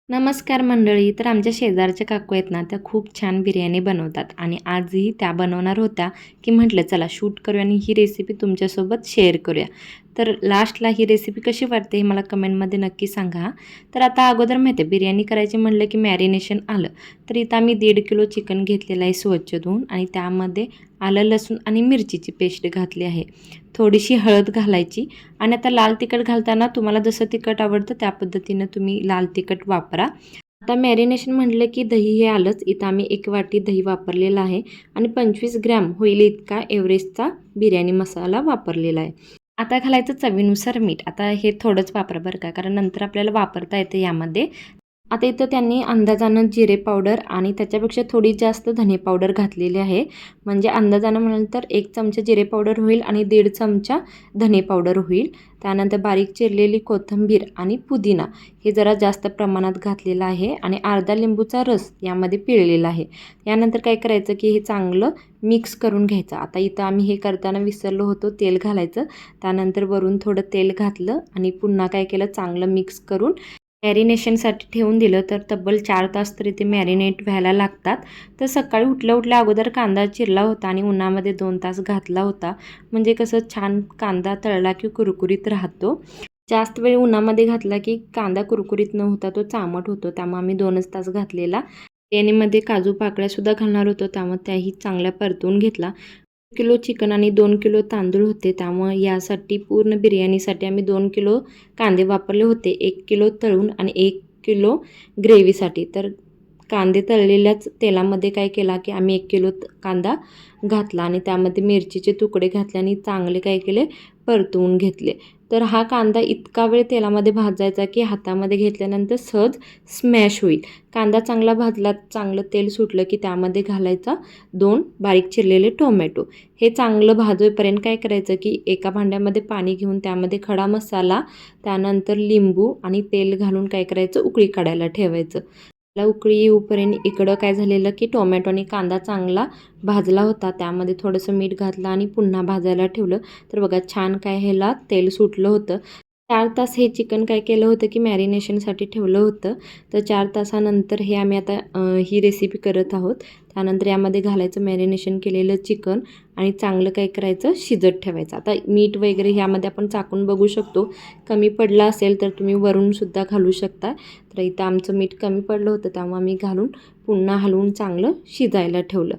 नमस्कार मंडळी. तर आमच्या शेजारच्या काकू आहेत ना, त्या खूप छान बिर्याणी बनवतात आणि आजही त्या बनवणार होत्या, की म्हटलं चला शूट करूया आणि ही रेसिपी तुमच्यासोबत शेअर करूया. तर लास्टला ही रेसिपी कशी वाटते हे मला कमेंटमध्ये नक्की सांगा हां. तर आता अगोदर माहिती आहे बिर्याणी करायची म्हटलं की मॅरिनेशन आलं. तर इथं आम्ही 1.5 किलो चिकन घेतलेलं आहे स्वच्छ धुवून आणि त्यामध्ये आलं, लसूण आणि मिरचीची पेस्ट घातली आहे. थोडीशी हळद घालायची आणि आता लाल तिखट घालताना तुम्हाला जसं तिखट आवडतं त्या पद्धतीनं तुम्ही लाल तिखट वापरा. आता मॅरिनेशन म्हटलं की दही हे आलंच. इथं आम्ही 1 वाटी दही वापरलेलं आहे आणि 25 ग्रॅम होईल इतका एव्हरेस्टचा बिर्याणी मसाला वापरलेला आहे. आता घालायचं चवीनुसार मीठ. आता हे थोडंच वापरा बरं का, कारण नंतर आपल्याला वापरता येतं यामध्ये. आता इथं त्यांनी अंदाजानं जिरे पावडर आणि त्याच्यापेक्षा थोडी जास्त धने पावडर घातलेली आहे. म्हणजे अंदाजानं म्हणाल तर 1 चमचा जिरे पावडर होईल आणि 1.5 चमचा धने पावडर होईल. त्यानंतर बारीक चिरलेली कोथिंबीर आणि पुदिना हे जरा जास्त प्रमाणात घातलेलं आहे आणि अर्धा लिंबूचा रस यामध्ये पिळलेला आहे. यानंतर काय करायचं की हे चांगलं मिक्स करून घ्यायचं. आता इथं आम्ही हे करताना विसरलो होतो तेल घालायचं. त्यानंतर वरून थोडं तेल घातलं आणि पुन्हा काय केलं चांगलं मिक्स करून मॅरिनेशनसाठी ठेवून दिलं. तर तब्बल 4 तास तरी ते मॅरिनेट व्हायला लागतात. तर सकाळी उठल्या अगोदर कांदा चिरला होता आणि उन्हामध्ये 2 तास घातला होता. म्हणजे कसं छान कांदा तळला की कुरकुरीत राहतो. जास्त वेळ उन्हामध्ये घातला की कांदा कुरकुरीत न होता तो चामट होतो. त्यामुळे आम्ही 2च तास घातलेला. बिर्याणीमध्ये काजू पाकळ्यासुद्धा घालणार होतो, त्यामुळे त्याही चांगल्या परतवून घेतला. किलो चिकन आणि 2 किलो तांदूळ होते, त्यामुळे यासाठी पूर्ण बिर्याणीसाठी आम्ही 2 किलो कांदे वापरले होते. 1 किलो तळून आणि 1 किलो ग्रेव्हीसाठी. तर कांदे तळलेल्याच तेलामध्ये काय केला की आम्ही 1 किलो कांदा घातला आणि त्यामध्ये मिरचीचे तुकडे घातले आणि चांगले काय केले परतवून घेतले. तर हा कांदा इतका वेळ तेलामध्ये भाजायचा की हातामध्ये घेतल्यानंतर सहज स्मॅश होईल. कांदा चांगला भाजला, चांगलं तेल सुटलं की त्यामध्ये घालायचा 2 बारीक चिरलेले टोमॅटो. हे चांगलं भाजोपर्यंत काय करायचं की एका भांड्यामध्ये पाणी घेऊन त्यामध्ये खडा मसाला, त्यानंतर लिंबू आणि तेल घालून काय करायचं उकळी काढायला ठेवायचं. त्याला उकळी येऊपर्यंत इकडं काय झालेलं की टोमॅटो आणि कांदा चांगला भाजला होता. त्यामध्ये थोडंसं मीठ घातलं आणि पुन्हा भाजायला ठेवलं. तर बघा छान काय ह्याला तेल सुटलं होतं. 4 तास हे चिकन काय केलं होतं की मॅरिनेशनसाठी ठेवलं होतं. तर 4 तासानंतर हे आम्ही आता ही रेसिपी करत आहोत. त्यानंतर यामध्ये घालायचं मॅरिनेशन केलेलं चिकन आणि चांगलं काय करायचं शिजत ठेवायचं. आता मीठ वगैरे ह्यामध्ये आपण चाकून बघू शकतो. कमी पडलं असेल तर तुम्ही वरूनसुद्धा घालू शकता. तर इथं आमचं मीठ कमी पडलं होतं, त्यामुळे आम्ही घालून पुन्हा हलवून चांगलं शिजायला ठेवलं.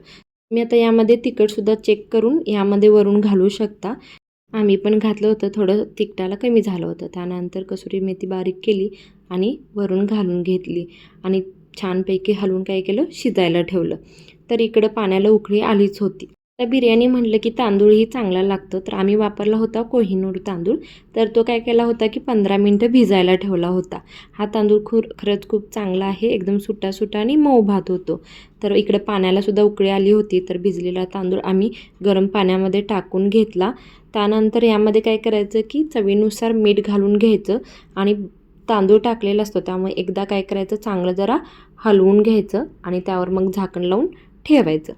मी आता यामध्ये तिखटसुद्धा चेक करून यामध्ये वरून घालू शकता. आम्ही पण घातलं होतं, थोडं तिखटाला कमी झालं होतं. त्यानंतर कसुरी मेथी बारीक केली आणि वरून घालून घेतली आणि छानपैकी हलवून काय केलं शिजायला ठेवलं. तर इकडं पाण्याला उकळी आलीच होती. तर बिर्याणी म्हटलं की तांदूळही चांगला लागतं. तर आम्ही वापरला होता कोहिनूर तांदूळ. तर तो काय केला होता की 15 मिनटं भिजायला ठेवला होता. हा तांदूळ खरंच खूप चांगला आहे. एकदम सुटा आणि मऊ भात होतो. तर इकडं पाण्यालासुद्धा उकळी आली होती. तर भिजलेला तांदूळ आम्ही गरम पाण्यामध्ये टाकून घेतला. त्यानंतर यामध्ये काय करायचं की चवीनुसार मीठ घालून घ्यायचं आणि तांदूळ टाकलेला असतो त्यामुळे एकदा काय करायचं चांगलं जरा हलवून घ्यायचं आणि त्यावर मग झाकण लावून ठेवायचं.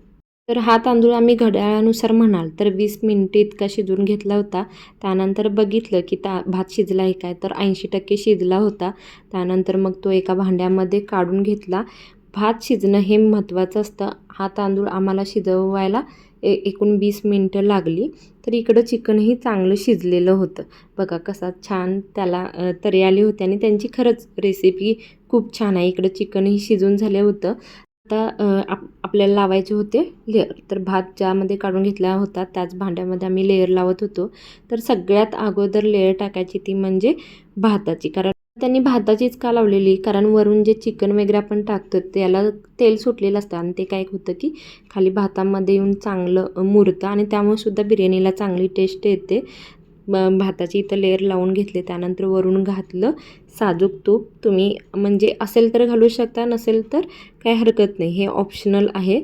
तर हा तांदूळ आम्ही घड्याळानुसार म्हणाल तर 20 मिनिटे इतका शिजवून घेतला होता. त्यानंतर बघितलं की भात शिजला आहे काय, तर 80% शिजला होता. त्यानंतर मग तो एका भांड्यामध्ये काढून घेतला. भात शिजणं हे महत्त्वाचं असतं. हा तांदूळ आम्हाला शिजवायला एकूण 20 मिनिटं लागली. तर इकडं चिकनही चांगलं शिजलेलं होतं. बघा कसा छान त्याला तरी आली होती आणि त्यांची खरंच रेसिपी खूप छान आहे. इकडं चिकनही शिजून झालं होतं. आता आपल्याला लावायचे होते लेअर. तर भात ज्यामध्ये काढून घेतला होता त्याच भांड्यामध्ये आम्ही लेअर लावत होतो. तर सगळ्यात अगोदर लेअर टाकायची ती म्हणजे भाताची. कारण त्यांनी भाताचीच का लावलेली, कारण वरून जे चिकन वगैरे आपण टाकतो त्याला तेल सुटलेलं असतं आणि ते काय होतं की खाली भातामध्ये येऊन चांगलं मुरतं आणि त्यामुळे सुद्धा बिर्याणीला चांगली टेस्ट येते. भाताची इथं लेअर लावून घेतले. त्यानंतर वरून घातलं साजूक तूप. तुम्ही म्हणजे असेल तर घालू शकता, नसेल तर काही हरकत नाही, हे ऑप्शनल आहे.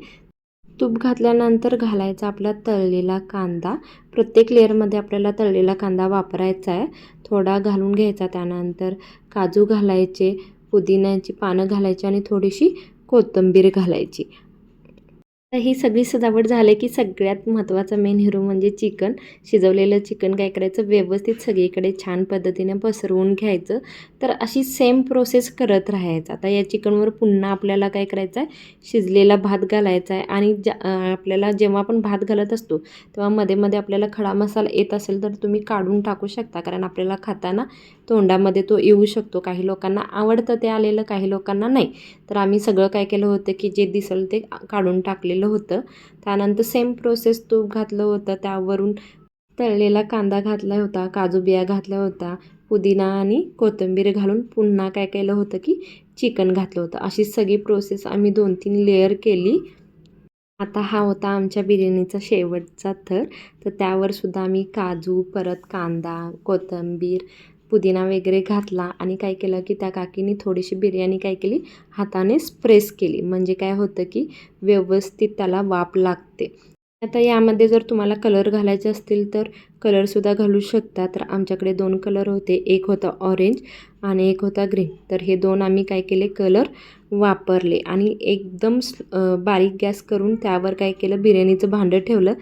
तूप घातल्यानंतर घालायचा आपला तळलेला कांदा. प्रत्येक लेअरमध्ये आपल्याला तळलेला कांदा वापरायचा आहे. थोडा घालून घ्यायचा. त्यानंतर काजू घालायचे, पुदिन्याची पानं घालायची आणि थोडीशी कोथिंबीर घालायची. तर ही सगळी सजावट झाली की सगळ्यात महत्त्वाचा मेन हिरो म्हणजे चिकन. शिजवलेलं चिकन काय करायचं, व्यवस्थित सगळीकडे छान पद्धतीने पसरवून घ्यायचं. तर अशी सेम प्रोसेस करत राहायचं. आता या चिकनवर पुन्हा आपल्याला काय करायचं आहे, शिजलेला भात घालायचा आहे आणि आपल्याला जेव्हा आपण भात घालत असतो तेव्हा मध्ये आपल्याला खडा मसाला येत असेल तर तुम्ही काढून टाकू शकता, कारण आपल्याला खाताना तोंडामध्ये तो येऊ शकतो. काही लोकांना आवडतं ते आलेलं, काही लोकांना नाही. तर आम्ही सगळं काय केलं होतं की जे दिसेल ते काढून टाकलेलं होतं. त्यानंतर सेम प्रोसेस तूप घातलं होतं, त्यावरून तळलेला कांदा घातला होता, काजू बिया घातल्या होत्या, पुदिना आणि कोथिंबीर घालून पुन्हा काय केलं होतं की चिकन घातलं होतं. अशी सगळी प्रोसेस आम्ही 2-3 लेयर केली. आता हा होता आमच्या बिर्याणीचा शेवटचा थर. तर त्यावर सुद्धा आम्ही काजू, परत कांदा, कोथिंबीर, पुदिना वगैरे घातला आणि काय केलं की त्या काकीने थोडीशी बिर्याणी काय केली, हातानेच प्रेस केली. म्हणजे काय होतं की व्यवस्थित त्याला वाफ लागते. आता यामध्ये जर तुम्हाला कलर घालायचे असतील तर कलरसुद्धा घालू शकता. तर आमच्याकडे 2 कलर होते. एक होता ऑरेंज आणि एक होता ग्रीन. तर हे 2 आम्ही काय केले कलर वापरले आणि एकदम बारीक गॅस करून त्यावर काय केलं, बिर्याणीचं भांडं ठेवलं.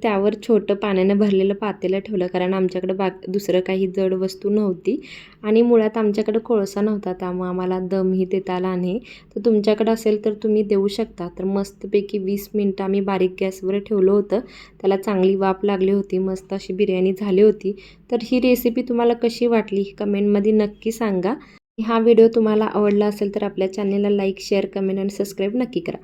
त्यावर छोटं पाण्यानं भरलेलं पातेलं ठेवलं, कारण आमच्याकडं दुसरं काही जड वस्तू नव्हती आणि मुळात आमच्याकडं कोळसा नव्हता, त्यामुळे आम्हाला दमही देता आला नाही. तर तुमच्याकडं असेल तर तुम्ही देऊ शकता. तर मस्तपैकी 20 मिनटं आम्ही बारीक गॅसवर ठेवलं होतं. त्याला चांगली वाफ लागली होती, मस्त अशी बिर्याणी झाली होती. तर ही रेसिपी तुम्हाला कशी वाटली कमेंटमध्ये नक्की सांगा. हा व्हिडिओ तुम्हाला आवडला असेल तर आपल्या चॅनलला लाईक, शेअर, कमेंट आणि सबस्क्राईब नक्की करा.